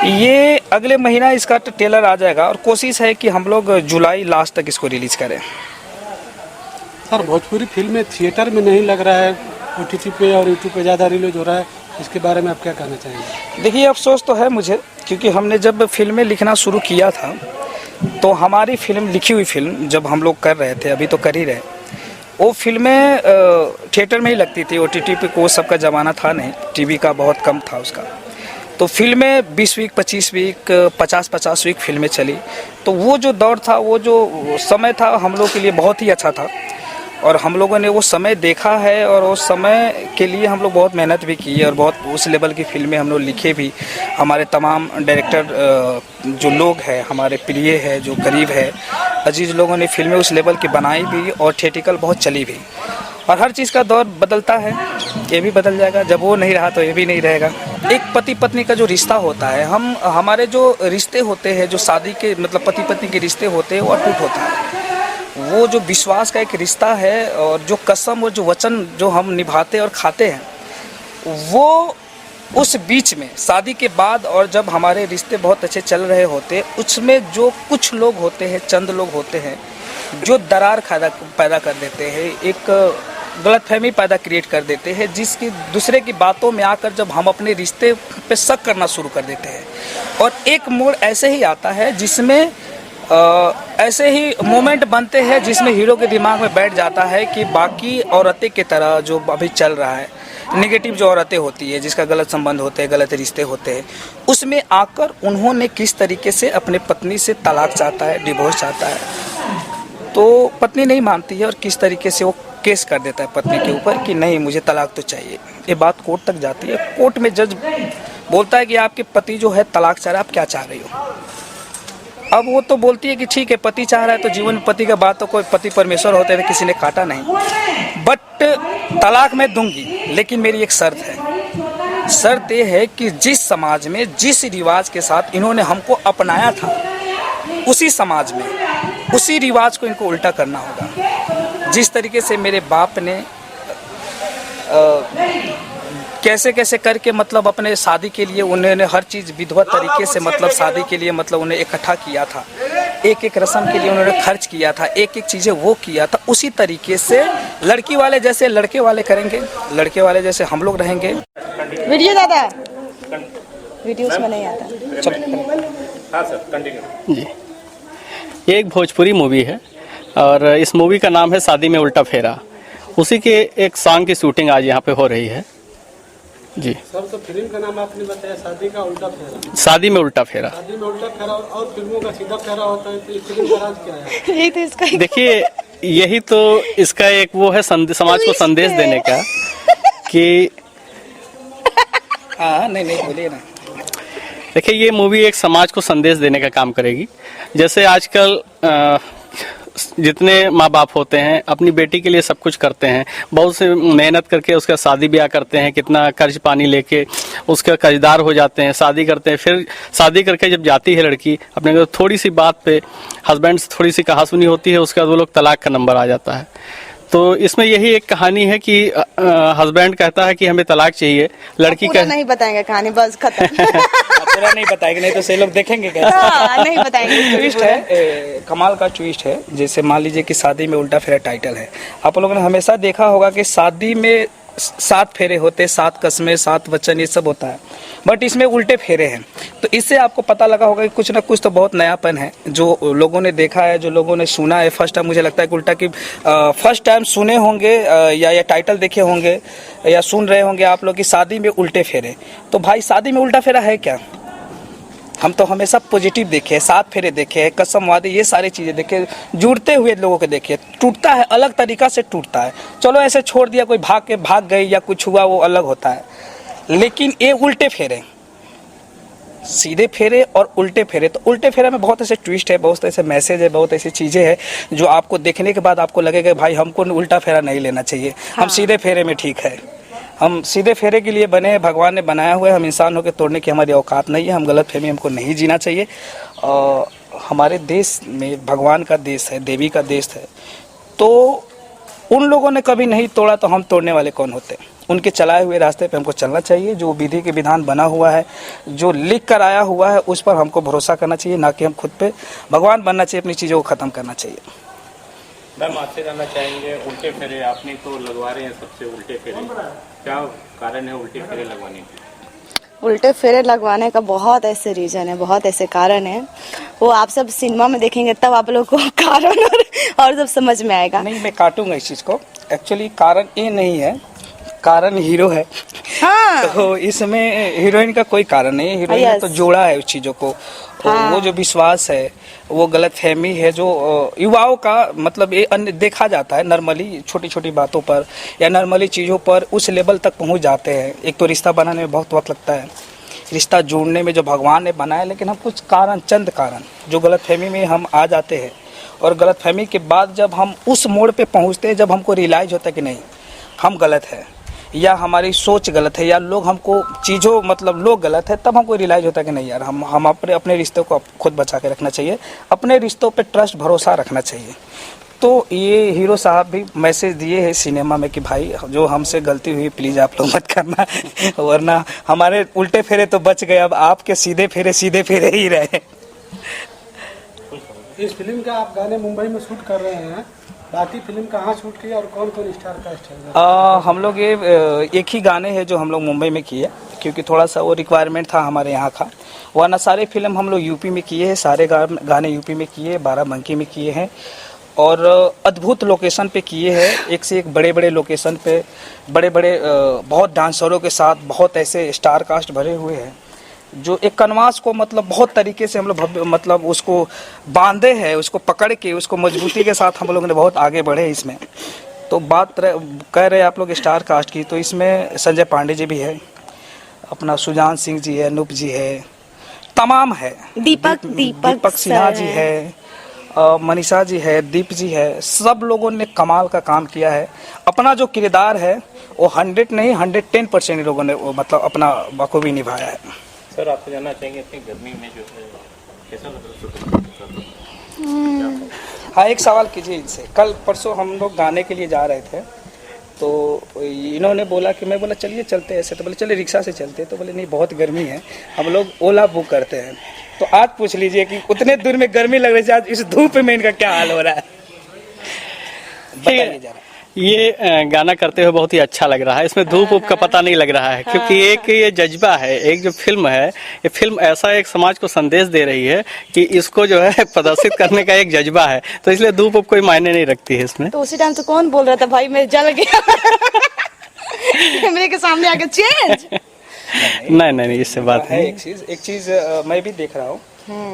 ये अगले महीना इसका ट्रेलर आ जाएगा और कोशिश है कि हम लोग जुलाई लास्ट तक इसको रिलीज करें। सर भोजपुरी फिल्में थिएटर में नहीं लग रहा है, OTT पे और यूट्यूब पे ज़्यादा रिलीज हो रहा है, इसके बारे में आप क्या कहना चाहेंगे? देखिए अफसोस तो है मुझे, क्योंकि हमने जब फिल्में लिखना शुरू किया था तो हमारी फिल्म, लिखी हुई फिल्म जब हम लोग कर रहे थे, अभी तो कर ही रहे, वो फिल्में थिएटर में ही लगती थी। OTT पे कोई सबका ज़माना था नहीं, टीवी का बहुत कम था उसका। तो फिल्में 20 वीक 25 वीक 50-50 वीक फिल्में चली। तो वो जो दौर था, वो जो समय था, हम लोग के लिए बहुत ही अच्छा था और हम लोगों ने वो समय देखा है और उस समय के लिए हम लोग बहुत मेहनत भी की है और बहुत उस लेवल की फिल्में हम लोग लिखे भी। हमारे तमाम डायरेक्टर जो लोग हैं हमारे प्रिय है, जो करीब है, अजीज़ लोगों ने फिल्में उस लेवल की बनाई भी और थिएटिकल बहुत चली भी। और हर चीज़ का दौर बदलता है, ये भी बदल जाएगा, जब वो नहीं रहा तो ये भी नहीं रहेगा। एक पति पत्नी का जो रिश्ता होता है, हमारे जो रिश्ते होते हैं, जो शादी के मतलब पति पत्नी के रिश्ते होते हैं, वो अटूट होता है। वो जो विश्वास का एक रिश्ता है और जो कसम और जो वचन जो हम निभाते और खाते हैं, वो उस बीच में शादी के बाद और जब हमारे रिश्ते बहुत अच्छे चल रहे होते, उसमें जो कुछ लोग होते हैं, चंद लोग होते हैं, जो दरार पैदा कर देते हैं, एक गलतफहमी पैदा क्रिएट कर देते हैं, जिसकी दूसरे की बातों में आकर जब हम अपने रिश्ते पे शक करना शुरू कर देते हैं। और एक मोड़ ऐसे ही आता है जिसमें ऐसे ही मोमेंट बनते हैं जिसमें हीरो के दिमाग में बैठ जाता है कि बाकी औरतें की तरह जो अभी चल रहा है, नेगेटिव जो औरतें होती है, जिसका गलत संबंध होते हैं, गलत रिश्ते होते हैं, उसमें आकर उन्होंने किस तरीके से अपने पत्नी से तलाक चाहता है, डिवोर्स चाहता है, तो पत्नी नहीं मानती है और किस तरीके से वो केस कर देता है पत्नी के ऊपर कि नहीं मुझे तलाक तो चाहिए। ये बात कोर्ट तक जाती है। कोर्ट में जज बोलता है कि आपके पति जो है तलाक चाह रहा है, आप क्या चाह रही हो? अब वो तो बोलती है कि ठीक है, पति चाह रहा है तो जीवन में पति का बात तो कोई पति परमेश्वर होते हैं, किसी ने काटा नहीं, बट तलाक मैं दूंगी, लेकिन मेरी एक शर्त है। शर्त ये है कि जिस समाज में जिस रिवाज के साथ इन्होंने हमको अपनाया था, उसी समाज में उसी रिवाज को इनको उल्टा करना होगा। जिस तरीके से मेरे बाप ने कैसे कैसे करके मतलब अपने शादी के लिए उन्होंने हर चीज़ विधिवत तरीके से मतलब शादी के लिए मतलब उन्हें इकट्ठा किया था, एक एक रस्म के लिए उन्होंने खर्च किया था, एक एक चीज़ें वो किया था, उसी तरीके से लड़की वाले जैसे लड़के वाले करेंगे, लड़के वाले जैसे हम लोग रहेंगे। वीडियो दादा वीडियो उसमें नहीं आता। हाँ सर, कंटिन्यू। जी, ये एक भोजपुरी मूवी है और इस मूवी का नाम है शादी में उल्टा फेरा। उसी के एक सॉन्ग की शूटिंग आज यहाँ पे हो रही है। जी सर, तो फिल्म का नाम आपने बताया शादी का उल्टा फेरा। शादी में उल्टा फेरा। शादी में उल्टा फेरा और फिल्मों का सीधा फेरा होता है, तो इस फिल्म का राज क्या है? यही तो इसका देखिए, यही तो इसका एक वो है समाज को संदेश देने का कि हाँ नहीं बोलिए ना। देखिए, ये मूवी एक समाज को संदेश देने का काम करेगी। जैसे आजकल जितने माँ बाप होते हैं अपनी बेटी के लिए सब कुछ करते हैं, बहुत से मेहनत करके उसका शादी ब्याह करते हैं, कितना कर्ज पानी लेके उसका कर्जदार हो जाते हैं, शादी करते हैं, फिर शादी करके जब जाती है लड़की अपने घर, थोड़ी सी बात पे हस्बैंड से थोड़ी सी कहासुनी होती है, उसके बाद वो लोग तलाक का नंबर आ जाता है। तो इसमें यही एक कहानी है कि हस्बैंड कहता है कि हमें तलाक चाहिए, लड़की पूरा कह नहीं बताएंगे कहानी, बस खत्म। पूरा नहीं बताएंगे, नहीं तो से लोग देखेंगे कैसे। हाँ, नहीं बताएंगे इसको ट्विस्ट पूरा। है, कमाल का ट्विस्ट है। जैसे मान लीजिए कि शादी में उल्टा फेरा टाइटल है। आप लोगों ने हमेशा देखा होगा कि शादी में 7 फेरे होते, 7 कस्में, 7 वचन, ये सब होता है, बट इसमें उल्टे फेरे हैं। तो इससे आपको पता लगा होगा कि कुछ ना कुछ तो बहुत नयापन है जो लोगों ने देखा है, जो लोगों ने सुना है। फर्स्ट टाइम मुझे लगता है कि उल्टा कि फर्स्ट टाइम सुने होंगे या टाइटल देखे होंगे या सुन रहे होंगे आप लोग कि शादी में उल्टे फेरे। तो भाई शादी में उल्टा फेरा है क्या? हम तो हमेशा पॉजिटिव देखे, 7 फेरे देखे, कसम वादे, ये सारी चीज़ें देखे, जुड़ते हुए लोगों को देखे। टूटता है अलग तरीका से टूटता है, चलो ऐसे छोड़ दिया, कोई भाग गई या कुछ हुआ, वो अलग होता है। लेकिन ये उल्टे फेरे, सीधे फेरे और उल्टे फेरे, तो उल्टे फेरे में बहुत ऐसे ट्विस्ट है, बहुत ऐसे मैसेज है, बहुत ऐसी चीज़ें हैं जो आपको देखने के बाद आपको लगेगा भाई हमको उल्टा फेरा नहीं लेना चाहिए। हम सीधे फेरे में ठीक है, हम सीधे फेरे के लिए बने हैं, भगवान ने बनाया हुआ है। हम इंसान होकर तोड़ने की हमारी औकात नहीं है, हम गलत फहमी हमको नहीं जीना चाहिए। और हमारे देश में भगवान का देश है, देवी का देश है, तो उन लोगों ने कभी नहीं तोड़ा तो हम तोड़ने वाले कौन होते? उनके चलाए हुए रास्ते पे हमको चलना चाहिए। जो विधि के विधान बना हुआ है, जो लिख कर आया हुआ है, उस पर हमको भरोसा करना चाहिए, ना कि हम खुद पे भगवान बनना चाहिए, अपनी चीज़ों को ख़त्म करना चाहिए। मैम आपसे जानना चाहेंगे, उल्टे फेरे आपने तो लगवा रहे हैं सबसे उल्टे फेरे, क्या कारण है उल्टे फेरे लगवाने के? उल्टे फेरे लगवाने का बहुत ऐसे रीजन है, बहुत ऐसे कारण है। वो आप सब सिनेमा में देखेंगे तब आप लोग को कारण और सब समझ में आएगा। नहीं, मैं काटूंगा इस चीज़ को। एक्चुअली कारण ये नहीं है, कारण हीरो है। हाँ। तो इसमें हीरोइन का कोई कारण नहीं है, हीरोइन ने तो जोड़ा है उस चीज़ों को। हाँ। वो जो विश्वास है, वो गलत फहमी है जो युवाओं का, मतलब ये अन्य देखा जाता है नॉर्मली छोटी छोटी बातों पर या नॉर्मली चीज़ों पर उस लेवल तक पहुंच जाते हैं। एक तो रिश्ता बनाने में बहुत वक्त लगता है, रिश्ता जोड़ने में जो भगवान ने बनाया, लेकिन हम कुछ कारण, चंद कारण जो गलत फहमी में हम आ जाते हैं, और गलत फहमी के बाद जब हम उस मोड़ पे पहुंचते हैं, जब हमको रियलाइज होता है कि नहीं हम गलत है या हमारी सोच गलत है या लोग हमको चीज़ों, मतलब लोग गलत है, तब हमको रियलाइज होता है कि नहीं यार हम अपने रिश्तों को खुद बचा के रखना चाहिए, अपने रिश्तों पे ट्रस्ट, भरोसा रखना चाहिए। तो ये हीरो साहब भी मैसेज दिए हैं सिनेमा में कि भाई जो हमसे गलती हुई प्लीज़ आप लोग मत करना, वरना हमारे उल्टे फेरे तो बच गए, अब आपके सीधे फेरे ही रहे। इस फिल्म का आप गाने मुंबई में शूट कर रहे हैं, बाकी फिल्म कहाँ शूट किया और कौन कौन स्टार कास्ट है? हम लोग ये एक ही गाने हैं जो हम लोग मुंबई में किए, क्योंकि थोड़ा सा वो रिक्वायरमेंट था हमारे यहाँ का, वरना सारे फिल्म हम लोग यूपी में किए हैं, सारे गाने यूपी में किए, बाराबंकी में किए हैं, और अद्भुत लोकेशन पे किए हैं, एक से एक बड़े बड़े लोकेशन पे, बड़े बड़े बहुत डांसरों के साथ, बहुत ऐसे स्टार कास्ट भरे हुए हैं जो एक कनवास को, मतलब बहुत तरीके से हम लोग मतलब उसको बांधे हैं, उसको पकड़ के, उसको मजबूती के साथ हम लोगों ने बहुत आगे बढ़े इसमें। तो बात कह रहे आप लोग स्टार कास्ट की, तो इसमें संजय पांडे जी भी है, अपना सुजान सिंह जी है, अनूप जी है, तमाम है, दीपक सिन्हा जी है, मनीषा जी है, दीप जी है, सब लोगों ने कमाल का काम किया है। अपना जो किरदार है वो 100 नहीं 110% लोगों ने वो मतलब अपना बखूबी निभाया है। सर आपसे जानना चाहेंगे इतनी गर्मी में जो है कैसा लग रहा है? हाँ, एक सवाल कीजिए इनसे। कल परसों हम लोग गाने के लिए जा रहे थे, तो इन्होंने बोला कि, मैं बोला चलिए चलते हैं ऐसे, तो बोले चलिए रिक्शा से चलते हैं, तो बोले नहीं बहुत गर्मी है, हम लोग ओला बुक करते हैं। तो आज पूछ लीजिए कि उतने दूर में गर्मी लग रही है, आज इस धूप में इनका क्या हाल हो रहा है, बताइए जरा। ये गाना करते हुए बहुत ही अच्छा लग रहा है, इसमें धूप वूप का पता नहीं लग रहा है, क्योंकि एक ये जज्बा है, एक जो फिल्म है, ये फिल्म ऐसा एक समाज को संदेश दे रही है कि इसको जो है प्रदर्शित करने का एक जज्बा है, तो इसलिए धूप वूप कोई मायने नहीं रखती है इसमें। तो उसी टाइम तो कौन बोल रहा था भाई मैं जल गया कैमरे के सामने आके चेंज। नहीं, इससे बात है। है। एक चीज मैं भी देख रहा हूँ,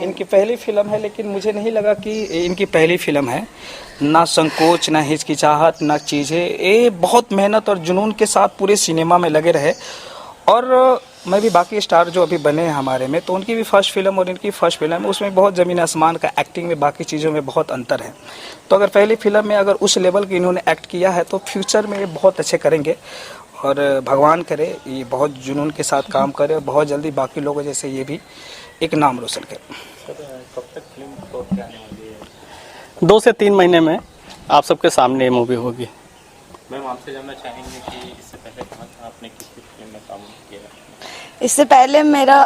इनकी पहली फिल्म है, लेकिन मुझे नहीं लगा कि इनकी पहली फिल्म है। ना संकोच, ना हिचकिचाहट, ना चीज़ें, ये बहुत मेहनत और जुनून के साथ पूरे सिनेमा में लगे रहे। और मैं भी बाकी स्टार जो अभी बने हैं हमारे में, तो उनकी भी फर्स्ट फिल्म और इनकी फर्स्ट फिल्म, उसमें बहुत ज़मीन आसमान का एक्टिंग में, बाकी चीज़ों में बहुत अंतर है। तो अगर पहली फिल्म में अगर उस लेवल की इन्होंने एक्ट किया है, तो फ्यूचर में ये बहुत अच्छे करेंगे, और भगवान करे ये बहुत जुनून के साथ काम करे और बहुत जल्दी बाकी लोगों जैसे ये भी एक नाम रोशन करे। कब तक फिल्म को क्या आने वाली है? 2 से 3 महीने में आप सबके सामने ये मूवी होगी। मैम आपसे जानना चाहेंगे कि इससे पहले कहाँ था आपने, किस फिल्म में काम किया? इससे पहले मेरा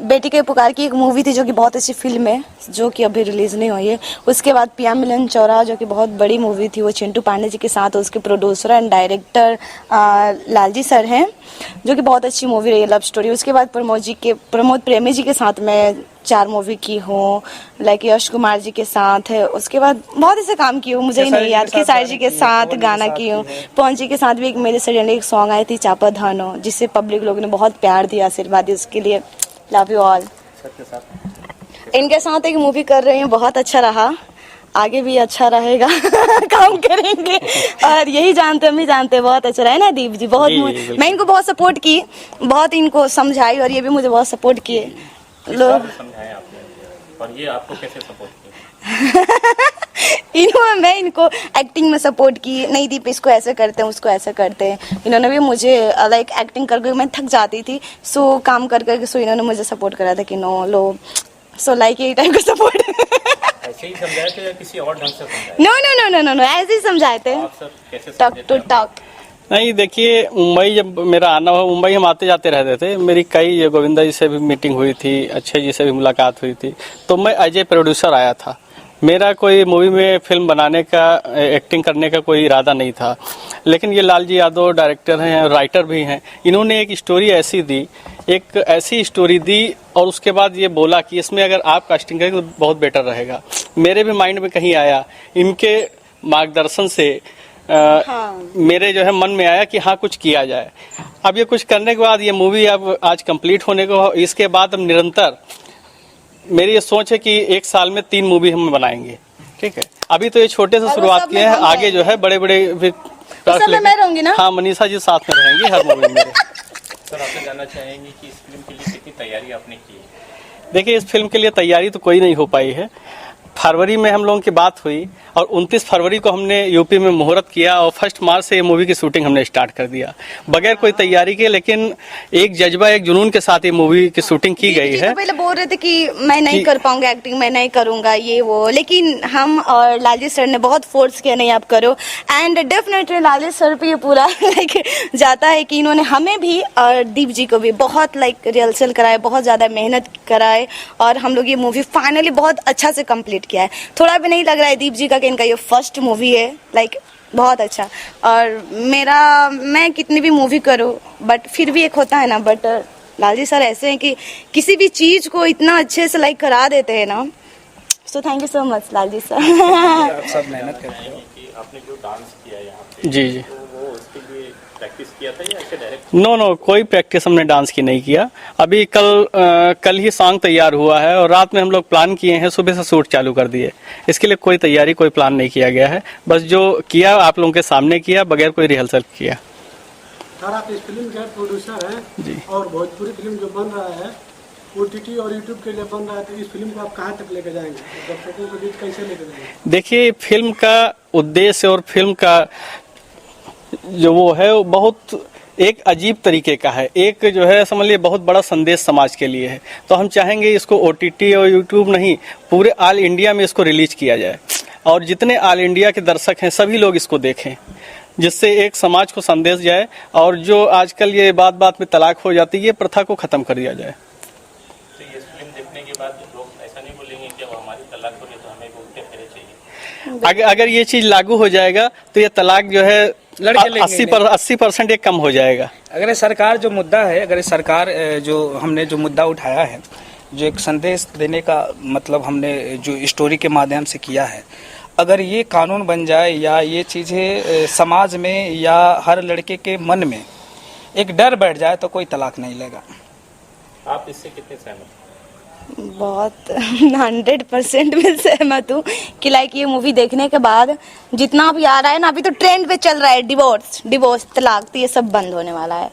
बेटी के पुकार की एक मूवी थी जो कि बहुत अच्छी फिल्म है, जो कि अभी रिलीज नहीं हुई है। उसके बाद पिया मिलन चौरा जो कि बहुत बड़ी मूवी थी, वो चिंटू पांडे जी के साथ, उसके producer and director Lalji sir हैं, जो कि बहुत अच्छी मूवी रही है, लव स्टोरी। उसके बाद प्रमोद प्रेमी जी के साथ मैं 4 मूवी की हूँ, लाइक यश कुमार जी के साथ है। उसके बाद बहुत ऐसे काम की हूँ, मुझे ही नहीं याद। खेसारी जी के साथ गाना की हूँ। पवन जी के साथ भी एक मेरे सडनली एक सॉन्ग आई थी चापा धानो, जिससे पब्लिक लोग ने बहुत प्यार दिया, आशीर्वाद दिया, उसके लिए लव यू ऑल। इनके साथ एक मूवी कर रही हूँ, बहुत अच्छा रहा, आगे भी अच्छा रहेगा काम करेंगे और यही जानते हम ही जानते बहुत अच्छा रहा है ना दीप जी। बहुत मैं इनको बहुत सपोर्ट की, बहुत इनको समझाई और ये भी मुझे बहुत सपोर्ट किए लोग। समझाया आपने और ये आपको कैसे सपोर्ट किया? मैं इनको एक्टिंग में सपोर्ट की, नहीं दीप इसको ऐसे करते हैं, उसको ऐसे करते हैं। इन्होंने भी मुझे लाइक एक्टिंग करके मैं थक जाती थी, सो काम कर करके सो इन्होंने मुझे सपोर्ट करा था कि नो लो, सो लाइक यही टाइप का सपोर्ट। ऐसे ही समझाए थे या किसी और ढंग से समझाए? No no no no no no ऐसे ही समझाए थे, आप सब कैसे टॉक समझे टू थे? टॉक। नहीं, देखिए मुंबई जब मेरा आना हुआ, मुंबई हम आते जाते रहते थे, मेरी कई गोविंदा जी से भी मीटिंग हुई थी, अक्षय जी से भी मुलाकात हुई थी, तो मैं एज ए प्रोड्यूसर आया था। मेरा कोई मूवी में फिल्म बनाने का, एक्टिंग करने का कोई इरादा नहीं था, लेकिन ये लालजी यादव डायरेक्टर हैं, राइटर भी हैं, इन्होंने एक स्टोरी ऐसी दी, एक ऐसी स्टोरी दी और उसके बाद ये बोला कि इसमें अगर आप कास्टिंग करें तो बहुत बेटर रहेगा। मेरे भी माइंड में कहीं आया, इनके मार्गदर्शन से मेरे जो है मन में आया कि हाँ कुछ किया जाए। अब ये कुछ करने के बाद ये मूवी अब आज कंप्लीट होने को, इसके बाद अब निरंतर मेरी ये सोच है कि 1 साल में 3 मूवी हम बनाएंगे। ठीक है, अभी तो ये छोटे से शुरुआत किए हैं, आगे जो है बड़े बड़े मैं रहूंगी ना। हाँ, मनीषा जी साथ में रहेंगी हर मूवी में। सर आपसे जानना चाहेंगे कि इस फिल्म के लिए कितनी तैयारी आपने की है? देखिए, इस फिल्म के लिए तैयारी तो कोई नहीं हो पाई है। फरवरी में हम लोगों की बात हुई और 29 फरवरी को हमने यूपी में मुहूर्त किया और 1 मार्च से ये मूवी की शूटिंग हमने स्टार्ट कर दिया, बगैर कोई तैयारी के, लेकिन एक जज्बा, एक जुनून के साथ ये मूवी की शूटिंग की गई है। तो पहले बोल रहे थे कि मैं नहीं कर पाऊंगा एक्टिंग, मैं नहीं करूंगा ये वो, लेकिन हम और लालजी सर ने बहुत फोर्स किया, नहीं आप करो। एंड डेफिनेटली लालजी सर पे ये पूरा लाइक जाता है कि इन्होंने हमें भी और दीप जी को भी बहुत लाइक रिहर्सल कराए, बहुत ज्यादा मेहनत कराए और हम लोग ये मूवी फाइनली बहुत अच्छा से कंप्लीट किया है। थोड़ा भी नहीं लग रहा है दीप जी का कि इनका ये फर्स्ट मूवी है, लाइक बहुत अच्छा। और मैं कितनी भी मूवी करूं बट फिर भी एक होता है ना, बट लालजी सर ऐसे हैं कि किसी भी चीज को इतना अच्छे से लाइक करा देते हैं ना, so thank you so much Lalji sir. आप सब मेहनत करते हो। कि आपने जो डांस किया यहाँ पे, जी जी। तो वो उसके लिए प्रैक्टिस किया था या ऐसे डायरेक्ट? नो, कोई प्रैक्टिस हमने डांस की नहीं किया। अभी कल ही सॉन्ग तैयार हुआ है और रात में हम लोग प्लान किए हैं, सुबह से शूट चालू कर दिए। इसके लिए कोई तैयारी, कोई प्लान नहीं किया गया है, बस जो किया आप लोगों के सामने किया, बगैर कोई रिहर्सल किया। सर आप इस फिल्म के प्रोड्यूसर हैं जी। और भोजपुरी फिल्म जो बन रहा है OTT और YouTube के लिए बन रहा है, तो इस फिल्म को आप कहाँ तक लेकर जाएंगे, दर्शकों के बीच कैसे लेकर जाएंगे? देखिए, फिल्म का उद्देश्य और फिल्म का जो वो है वो बहुत एक अजीब तरीके का है, एक जो है समझ लीजिए बहुत बड़ा संदेश समाज के लिए है। तो हम चाहेंगे इसको OTT और YouTube नहीं, पूरे ऑल इंडिया में इसको रिलीज किया जाए और जितने ऑल इंडिया के दर्शक हैं सभी लोग इसको देखें, जिससे एक समाज को संदेश जाए और जो आजकल ये बात बात में तलाक हो जाती है, ये प्रथा को खत्म कर दिया जाए। तो ये फिल्म देखने के बाद लोग ऐसा नहीं बोलेंगे कि अब हमारी तलाक हो गई तो हमें भी उल्टे फेरे चाहिए? अगर ये चीज लागू हो जाएगा तो ये तलाक जो है 80% एक कम हो जाएगा। अगर सरकार जो मुद्दा है, अगर सरकार जो हमने जो मुद्दा उठाया है, जो एक संदेश देने का मतलब हमने जो स्टोरी के माध्यम से किया है, अगर ये कानून बन जाए या ये चीज़ें समाज में या हर लड़के के मन में एक डर बैठ जाए तो कोई तलाक नहीं लेगा। आप इससे कितने सहमत हैं? बहुत 100% में सहमत हूँ कि लाइक ये मूवी देखने के बाद जितना भी आ रहा है ना, अभी तो ट्रेंड पे चल रहा है डिवोर्स, तलाक, तो ये सब बंद होने वाला है।